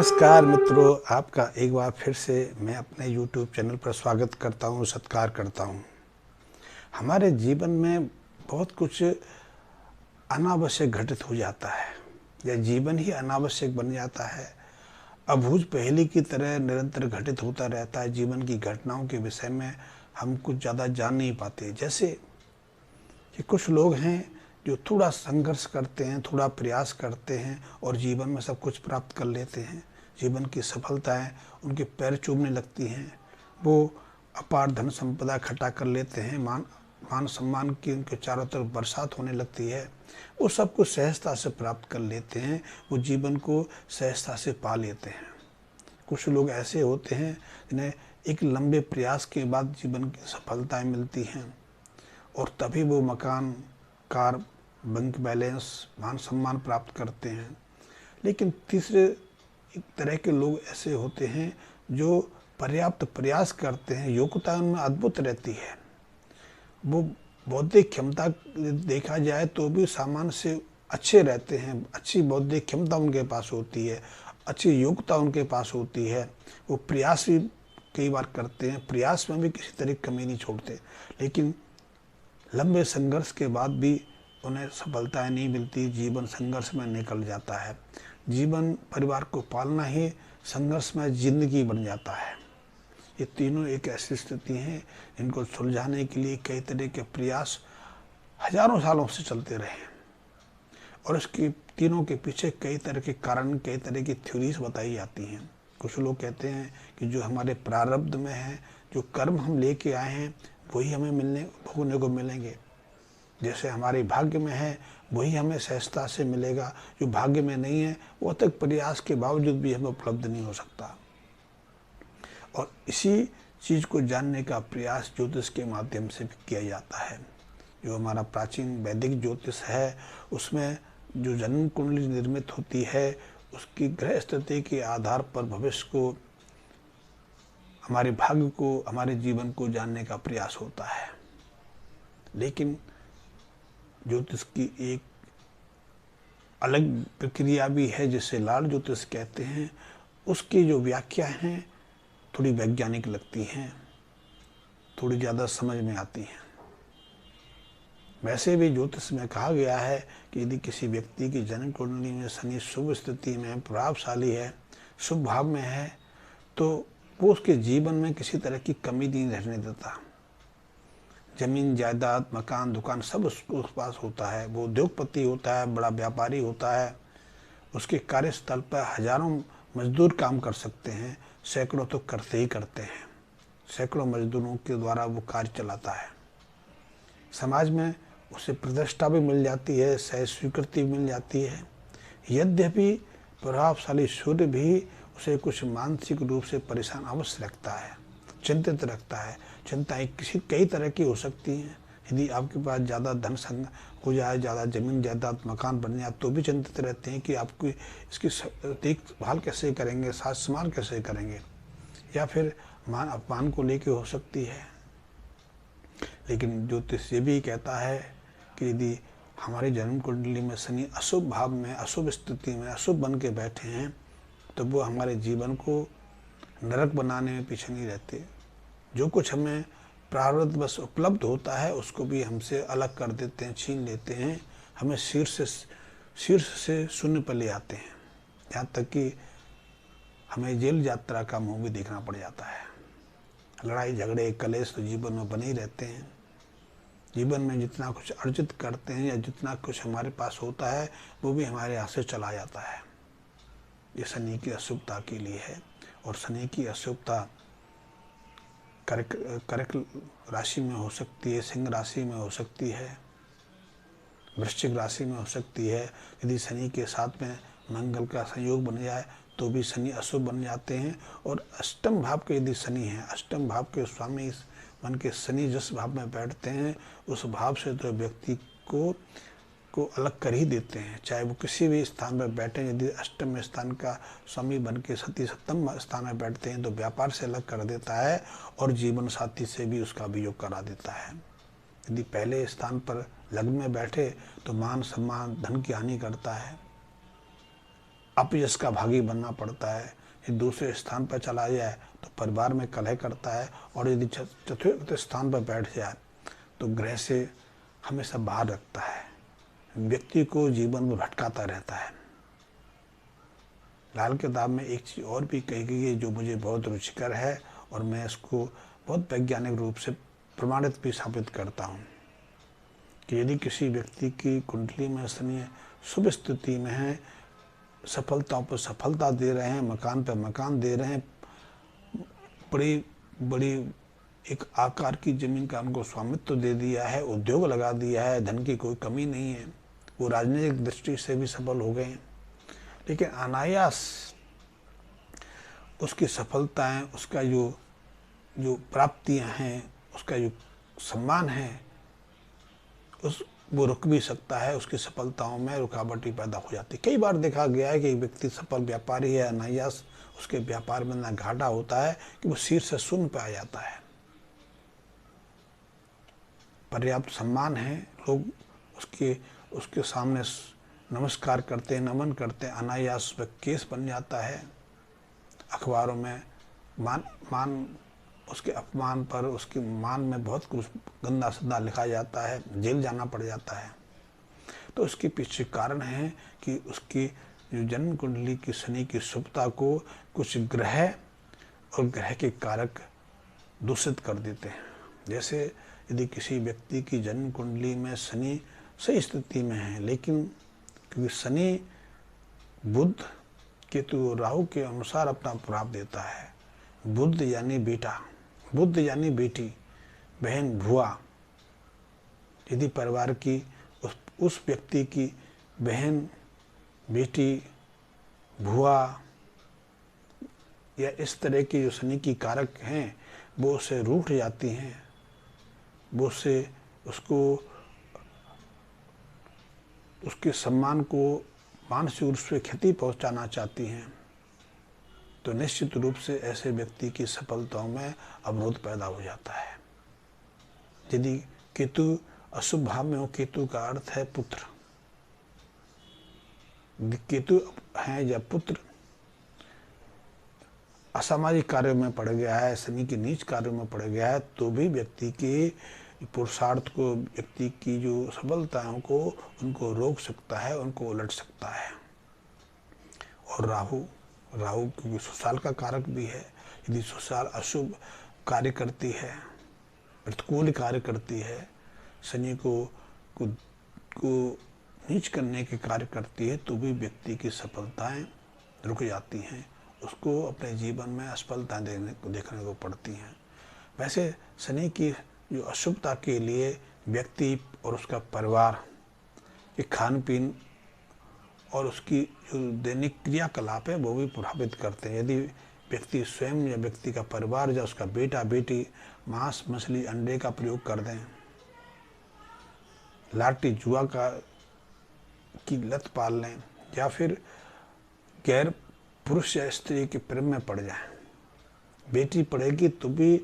नमस्कार मित्रों, आपका एक बार फिर से मैं अपने YouTube चैनल पर स्वागत करता हूँ, सत्कार करता हूँ। हमारे जीवन में बहुत कुछ अनावश्यक घटित हो जाता है या जीवन ही अनावश्यक बन जाता है। अबूझ पहेली की तरह निरंतर घटित होता रहता है। जीवन की घटनाओं के विषय में हम कुछ ज़्यादा जान नहीं पाते। जैसे कि कुछ लोग हैं जो थोड़ा संघर्ष करते हैं, थोड़ा प्रयास करते हैं और जीवन में सब कुछ प्राप्त कर लेते हैं। जीवन की सफलताएं उनके पैर चूमने लगती हैं। वो अपार धन संपदा इकट्ठा कर लेते हैं। मान सम्मान की उनके चारों तरफ बरसात होने लगती है। वो सब कुछ सहजता से प्राप्त कर लेते हैं। वो जीवन को सहजता से पा लेते हैं। कुछ लोग ऐसे होते हैं जिन्हें एक लंबे प्रयास के बाद जीवन की सफलताएं मिलती हैं और तभी वो मकान, कार, बैंक बैलेंस, मान सम्मान प्राप्त करते हैं। लेकिन तीसरे एक तरह के लोग ऐसे होते हैं जो पर्याप्त प्रयास करते हैं, योग्यता उनमें अद्भुत रहती है। वो बौद्धिक क्षमता देखा जाए तो भी सामान्य से अच्छे रहते हैं। अच्छी बौद्धिक क्षमता उनके पास होती है, अच्छी योग्यता उनके पास होती है। वो प्रयास भी कई बार करते हैं, प्रयास में भी किसी तरह की कमी नहीं छोड़ते। लेकिन लंबे संघर्ष के बाद भी उन्हें सफलताएं नहीं मिलती। जीवन संघर्ष में निकल जाता है। जीवन परिवार को पालना ही संघर्ष में जिंदगी बन जाता है। ये तीनों एक ऐसी स्थिति है जिनको सुलझाने के लिए कई तरह के प्रयास हजारों सालों से चलते रहे और इसके तीनों के पीछे कई तरह के कारण, कई तरह की थ्योरीज बताई जाती हैं। कुछ लोग कहते हैं कि जो हमारे प्रारब्ध में है, जो कर्म हम लेके आए हैं, वही हमें भोगने को मिलेंगे। जैसे हमारे भाग्य में है वही हमें सहजता से मिलेगा। जो भाग्य में नहीं है वो अथक प्रयास के बावजूद भी हमें उपलब्ध नहीं हो सकता। और इसी चीज़ को जानने का प्रयास ज्योतिष के माध्यम से भी किया जाता है। जो हमारा प्राचीन वैदिक ज्योतिष है उसमें जो जन्म कुंडली निर्मित होती है उसकी ग्रह स्थिति के आधार पर भविष्य को, हमारे भाग्य को, हमारे जीवन को जानने का प्रयास होता है। लेकिन ज्योतिष की एक अलग प्रक्रिया भी है जिसे लाल ज्योतिष कहते हैं। उसकी जो व्याख्या हैं थोड़ी वैज्ञानिक लगती हैं, थोड़ी ज़्यादा समझ में आती हैं। वैसे भी ज्योतिष में कहा गया है कि यदि किसी व्यक्ति की जन्म कुंडली में शनि शुभ स्थिति में प्रभावशाली है, शुभ भाव में है, तो वो उसके जीवन में किसी तरह की कमी नहीं रहने देता। जमीन, जायदाद, मकान, दुकान सब उसके पास होता है। वो उद्योगपति होता है, बड़ा व्यापारी होता है। उसके कार्यस्थल पर हजारों मजदूर काम कर सकते हैं, सैकड़ों तो करते ही करते हैं। सैकड़ों मजदूरों के द्वारा वो कार्य चलाता है। समाज में उसे प्रतिष्ठा भी मिल जाती है, सह स्वीकृति भी मिल जाती है। यद्यपि प्रभावशाली सूर्य भी उसे कुछ मानसिक रूप से परेशान अवश्य रखता है, चिंतित रखता है। चिंताएं कई तरह की हो सकती हैं। यदि आपके पास ज़्यादा धन संग हो जाए, ज़्यादा जमीन जायदाद मकान बन जाए, तो भी चिंतित रहते हैं कि आपको इसकी देखभाल कैसे करेंगे, साज संभाल कैसे करेंगे, या फिर मान अपमान को लेके हो सकती है। लेकिन ज्योतिष ये भी कहता है कि यदि हमारी जन्म कुंडली में शनि अशुभ भाव में, अशुभ स्थिति में, अशुभ बन के बैठे हैं, तो वो हमारे जीवन को नरक बनाने में पीछे नहीं रहते। जो कुछ हमें प्रारब्ध बस उपलब्ध होता है उसको भी हमसे अलग कर देते हैं, छीन लेते हैं। हमें शीर्ष से शून्य पर ले आते हैं। यहाँ तक कि हमें जेल यात्रा का मुँह भी देखना पड़ जाता है। लड़ाई झगड़े कलेश तो जीवन में बने ही रहते हैं। जीवन में जितना कुछ अर्जित करते हैं या जितना कुछ हमारे पास होता है वो भी हमारे हाथ से चला जाता है। ये शनि की अशुभता के लिए है। और शनि की अशुभता कर्क राशि में हो सकती है, सिंह राशि में हो सकती है, वृश्चिक राशि में हो सकती है। यदि शनि के साथ में मंगल का संयोग बन जाए तो भी शनि अशुभ बन जाते हैं। और अष्टम भाव के यदि शनि है, अष्टम भाव के स्वामी बन के शनि जिस भाव में बैठते हैं उस भाव से तो व्यक्ति को अलग कर ही देते हैं। चाहे वो किसी भी स्थान पर बैठे, यदि अष्टम स्थान का स्वामी बन के सप्तम स्थान में बैठते हैं तो व्यापार से अलग कर देता है और जीवन साथी से भी उसका वियोग करा देता है। यदि पहले स्थान पर लग्न में बैठे तो मान सम्मान धन की हानि करता है। अपयश का भागी बनना पड़ता है। यदि दूसरे स्थान पर चला जाए तो परिवार में कलह करता है, और यदि चतुर्थ स्थान पर बैठ जाए तो गृह से हमेशा बाहर रखता है, व्यक्ति को जीवन में भटकाता रहता है। लाल किताब में एक चीज़ और भी कही गई है जो मुझे बहुत रुचिकर है, और मैं इसको बहुत वैज्ञानिक रूप से प्रमाणित भी साबित करता हूँ कि यदि किसी व्यक्ति की कुंडली में शनि शुभ स्थिति में है, सफलताओं पर सफलता दे रहे हैं, मकान पर मकान दे रहे हैं, बड़ी बड़ी एक आकार की जमीन का उनको स्वामित्व दे दिया है, उद्योग लगा दिया है, धन की कोई कमी नहीं है, वो राजनीतिक दृष्टि से भी सफल हो गए हैं, लेकिन अनायास उसकी सफलताएं, उसका जो जो प्राप्तियां हैं, उसका जो सम्मान है, वो रुक भी सकता है, उसकी सफलताओं में रुकावटें पैदा हो जाती है। कई बार देखा गया है कि एक व्यक्ति सफल व्यापारी है, अनायास उसके व्यापार में ना घाटा होता है कि वो सिर से शून्य पे आ जाता है। पर्याप्त सम्मान है, लोग उसके सामने नमस्कार करते हैं, नमन करते हैं, अनायास वह केस बन जाता है, अखबारों में मान उसके अपमान पर, उसके मान में बहुत कुछ गंदा सदा लिखा जाता है, जेल जाना पड़ जाता है। तो उसके पीछे कारण है कि उसकी जो जन्म कुंडली की शनि की शुभता को कुछ ग्रह और ग्रह के कारक दूषित कर देते हैं। जैसे यदि किसी व्यक्ति की जन्म कुंडली में शनि सही स्थिति में है, लेकिन क्योंकि शनि बुध केतु राहु के अनुसार अपना प्रभाव देता है, बुध यानी बेटा, बुध यानी बेटी, बहन, भुआ, यदि परिवार की उस व्यक्ति की बहन, बेटी, भुआ या इस तरह के जो शनि की कारक हैं वो उससे रूठ जाती हैं, वो उससे उसके सम्मान को मानसिक रूप से क्षति पहुंचाना चाहती हैं, तो निश्चित रूप से ऐसे व्यक्ति की सफलताओं में अवरोध पैदा हो जाता है। यदि केतु अशुभ भाव में हो, केतु का अर्थ है पुत्र, केतु है या पुत्र असामाजिक कार्यों में पड़ गया है, शनि के नीच कार्यों में पड़ गया है, तो भी व्यक्ति के पुरुषार्थ को, व्यक्ति की जो सफलताओं को उनको रोक सकता है, उनको उलट सकता है। और राहु क्योंकि सुशाल का कारक भी है, यदि सुशाल अशुभ कार्य करती है, प्रतिकूल कार्य करती है, शनि को नीच करने के कार्य करती है, तो भी व्यक्ति की सफलताएं रुक जाती हैं, उसको अपने जीवन में असफलताएं देखने को पड़ती हैं। वैसे शनि की जो अशुभता के लिए व्यक्ति और उसका परिवार के खान पीन और उसकी जो दैनिक क्रियाकलाप है वो भी प्रभावित करते हैं। यदि व्यक्ति स्वयं या व्यक्ति का परिवार या उसका बेटा बेटी मांस, मछली, अंडे का प्रयोग कर दें, लाठी जुआ की लत पाल लें, या फिर गैर पुरुष या स्त्री के प्रेम में पड़ जाएं, बेटी पड़ेगी तो भी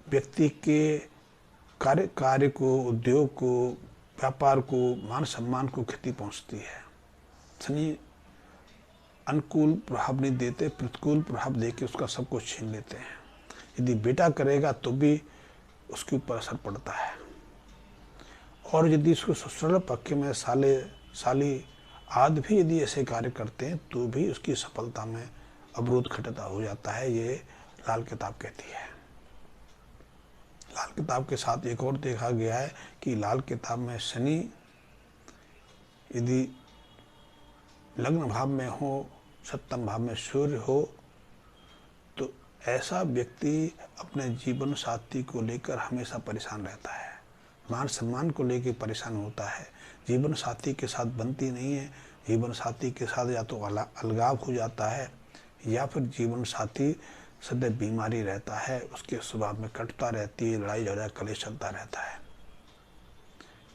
व्यक्ति के कार्य को, उद्योग को, व्यापार को, मान सम्मान को क्षति पहुंचती है। शनि अनुकूल प्रभाव नहीं देते, प्रतिकूल प्रभाव देके उसका सब कुछ छीन लेते हैं। यदि बेटा करेगा तो भी उसके ऊपर असर पड़ता है, और यदि उसको ससुराल पक्ष में साली आदि भी यदि ऐसे कार्य करते हैं तो भी उसकी सफलता में अवरोध खड़ा हो जाता है। ये लाल किताब कहती है। लाल किताब के साथ एक और देखा गया है कि लाल किताब में शनि यदि लग्न भाव में हो, सप्तम भाव में सूर्य हो, तो ऐसा व्यक्ति अपने जीवन साथी को लेकर हमेशा परेशान रहता है, मान सम्मान को लेकर परेशान होता है, जीवन साथी के साथ बनती नहीं है, जीवन साथी के साथ या तो अलगाव हो जाता है, या फिर जीवन साथी सदैव बीमारी रहता है, उसके स्वभाव में कटुता रहती है, लड़ाई झगड़ा कलेश चलता रहता है।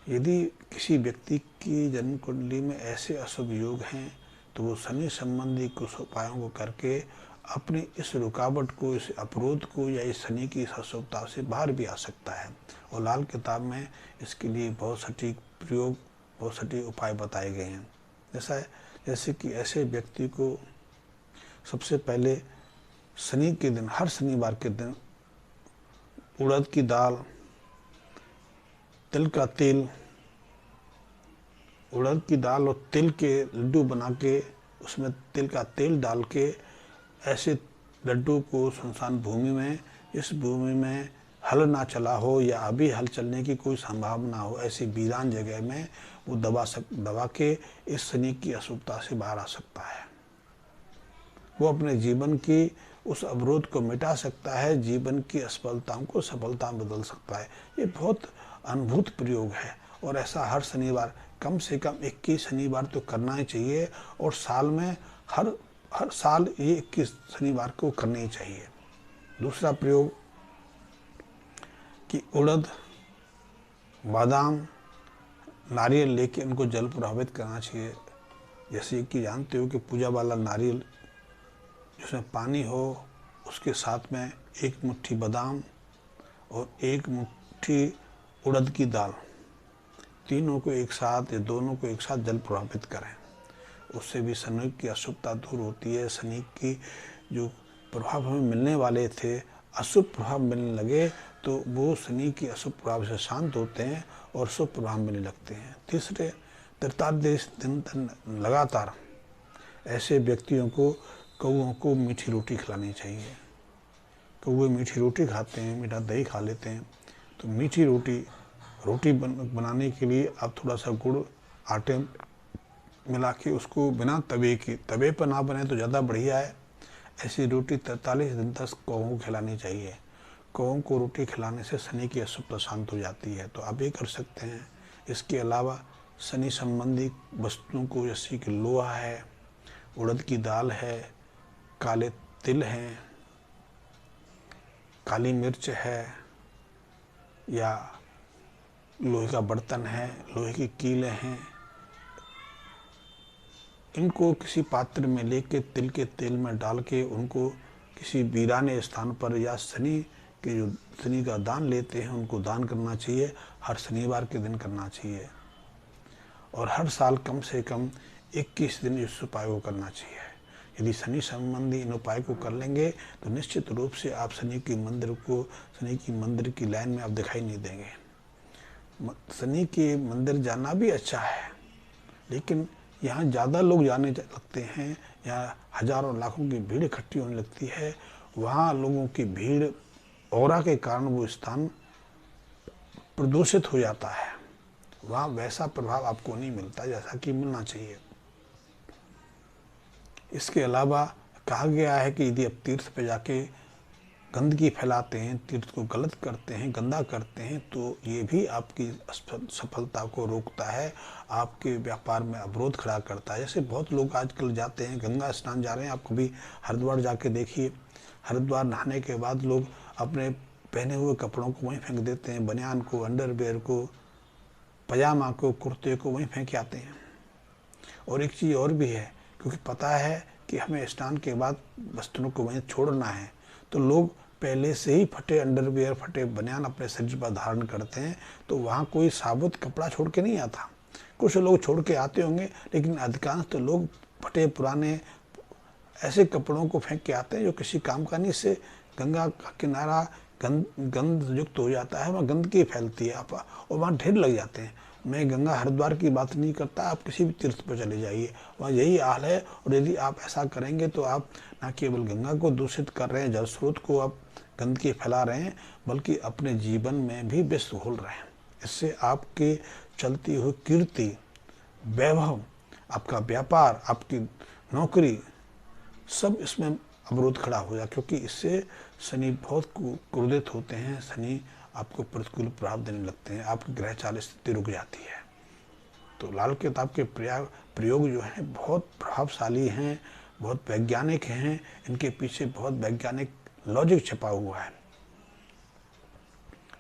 यदि किसी व्यक्ति की जन्म कुंडली में ऐसे अशुभ योग हैं तो वो शनि संबंधी कुछ उपायों को करके अपनी इस रुकावट को, इस अवरोध को या इस शनि की अशुभता से बाहर भी आ सकता है। और लाल किताब में इसके लिए बहुत सटीक प्रयोग, बहुत सटीक उपाय बताए गए हैं। जैसा जैसे कि ऐसे व्यक्ति को सबसे पहले शनि के दिन, हर शनिवार के दिन उड़द की दाल, तिल का तेल, उड़द की दाल और तिल के लड्डू बना के उसमें तिल का तेल डाल के ऐसे लड्डू को सुनसान भूमि में, इस भूमि में हल ना चला हो या अभी हल चलने की कोई संभावना हो, ऐसी वीरान जगह में वो दबा के इस शनि की अशुभता से बाहर आ सकता है। वो अपने जीवन की उस अवरोध को मिटा सकता है, जीवन की असफलताओं को सफलता में बदल सकता है। ये बहुत अद्भुत प्रयोग है और ऐसा हर शनिवार, कम से कम 21 शनिवार तो करना ही चाहिए और साल में हर साल ये 21 शनिवार को करना ही चाहिए। दूसरा प्रयोग कि उड़द, बादाम, नारियल लेके उनको जल प्रभावित करना चाहिए। जैसे कि जानते हो कि पूजा वाला नारियल जिसमें पानी हो, उसके साथ में एक मुट्ठी बादाम और एक मुट्ठी उड़द की दाल, तीनों को एक साथ या दोनों को एक साथ जल प्रभावित करें। उससे भी शनि की अशुभता दूर होती है। शनि की जो प्रभाव हमें मिलने वाले थे, अशुभ प्रभाव मिलने लगे तो वो शनि के अशुभ प्रभाव से शांत होते हैं और शुभ प्रभाव मिलने लगते हैं। तीसरे 43 दिन तक लगातार ऐसे व्यक्तियों को कौओं को मीठी रोटी खिलानी चाहिए। कौए मीठी रोटी खाते हैं, मीठा दही खा लेते हैं, तो मीठी रोटी बनाने के लिए आप थोड़ा सा गुड़ आटे मिला के उसको बिना तवे पर ना बने तो ज़्यादा बढ़िया है। ऐसी रोटी 43 दिन तक कौओं को खिलानी चाहिए। कौओं को रोटी खिलाने से शनि की अशुभता शांत हो जाती है, तो आप ये कर सकते हैं। इसके अलावा शनि संबंधी वस्तुओं को, जैसे कि लोहा है, उड़द की दाल है, काले तिल हैं, काली मिर्च है, या लोहे का बर्तन है, लोहे की कीलें हैं, इनको किसी पात्र में लेके तिल के तेल में डाल के उनको किसी वीराने स्थान पर या शनि का दान लेते हैं उनको दान करना चाहिए। हर शनिवार के दिन करना चाहिए और हर साल कम से कम 21 दिन इस उपाय को करना चाहिए। यदि शनि संबंधी इन उपाय को कर लेंगे तो निश्चित रूप से आप शनि की मंदिर की लाइन में आप दिखाई नहीं देंगे। शनि के मंदिर जाना भी अच्छा है, लेकिन यहाँ ज़्यादा लोग जाने लगते हैं, यहाँ हजारों लाखों की भीड़ इकट्ठी होने लगती है। वहाँ लोगों की भीड़ औरा के कारण वो स्थान प्रदूषित हो जाता है। वहाँ वैसा प्रभाव आपको नहीं मिलता जैसा कि मिलना चाहिए। इसके अलावा कहा गया है कि यदि आप तीर्थ पे जाके गंदगी फैलाते हैं, तीर्थ को गलत करते हैं, गंदा करते हैं, तो ये भी आपकी सफलता को रोकता है, आपके व्यापार में अवरोध खड़ा करता है। जैसे बहुत लोग आजकल जाते हैं, गंगा स्नान जा रहे हैं, आप कभी हरिद्वार जाके देखिए। हरिद्वार नहाने के बाद लोग अपने पहने हुए कपड़ों को वहीं फेंक देते हैं, बनियान को, अंडरवेयर को, पजामा को, कुर्ते को वहीं फेंक आते हैं। और एक चीज़ और भी है, क्योंकि पता है कि हमें स्नान के बाद वस्त्रों को वहीं छोड़ना है, तो लोग पहले से ही फटे अंडरवियर, फटे बनियान अपने शरीर पर धारण करते हैं, तो वहाँ कोई साबुत कपड़ा छोड़ के नहीं आता। कुछ लोग छोड़ के आते होंगे, लेकिन अधिकांश तो लोग फटे पुराने ऐसे कपड़ों को फेंक के आते हैं जो किसी काम का नहीं। इससे गंगा का किनारा गंध युक्त हो जाता है, वहाँ गंदगी फैलती है और वहाँ ढेर लग जाते हैं। मैं गंगा हरिद्वार की बात नहीं करता, आप किसी भी तीर्थ पर चले जाइए, वहाँ यही हाल है। और यदि आप ऐसा करेंगे तो आप न केवल गंगा को दूषित कर रहे हैं, जल स्रोत को आप गंदगी फैला रहे हैं, बल्कि अपने जीवन में भी विष घोल रहे हैं। इससे आपके चलती हुई कीर्ति, वैभव, आपका व्यापार, आपकी नौकरी, सब इसमें अवरोध खड़ा हो जाए, क्योंकि इससे शनि बहुत क्रोधित होते हैं। शनि आपको प्रतिकूल प्रभाव देने लगते हैं, आपकी ग्रह चाल स्थिति रुक जाती है। तो लाल किताब के प्रयोग जो हैं बहुत प्रभावशाली हैं, बहुत वैज्ञानिक हैं, इनके पीछे बहुत वैज्ञानिक लॉजिक छपा हुआ है।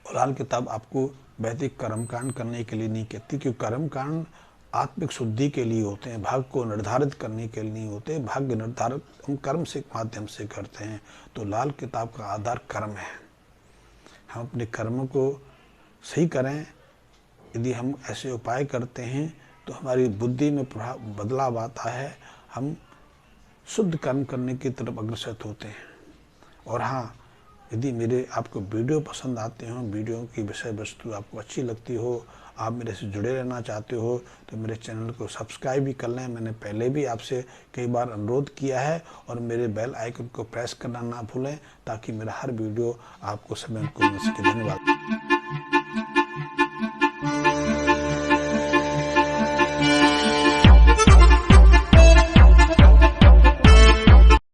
और लाल किताब आपको वैदिक कर्मकांड करने के लिए नहीं कहती, क्योंकि कर्मकांड आत्मिक शुद्धि के लिए होते हैं, भाग्य को निर्धारित करने के लिए नहीं होते। भाग्य निर्धारित हम कर्म से माध्यम से करते हैं। तो लाल किताब का आधार कर्म है। हम अपने कर्म को सही करें। यदि हम ऐसे उपाय करते हैं तो हमारी बुद्धि में बदलाव आता है, हम शुद्ध कर्म करने की तरफ अग्रसर होते हैं। और हाँ, यदि मेरे आपको वीडियो पसंद आते हों, वीडियो की विषय वस्तु आपको अच्छी लगती हो, आप मेरे से जुड़े रहना चाहते हो, तो मेरे चैनल को सब्सक्राइब भी कर लें। मैंने पहले भी आपसे कई बार अनुरोध किया है। और मेरे बेल आइकन को प्रेस करना ना भूलें, ताकि मेरा हर वीडियो आपको समय को मिल सके। धन्यवाद।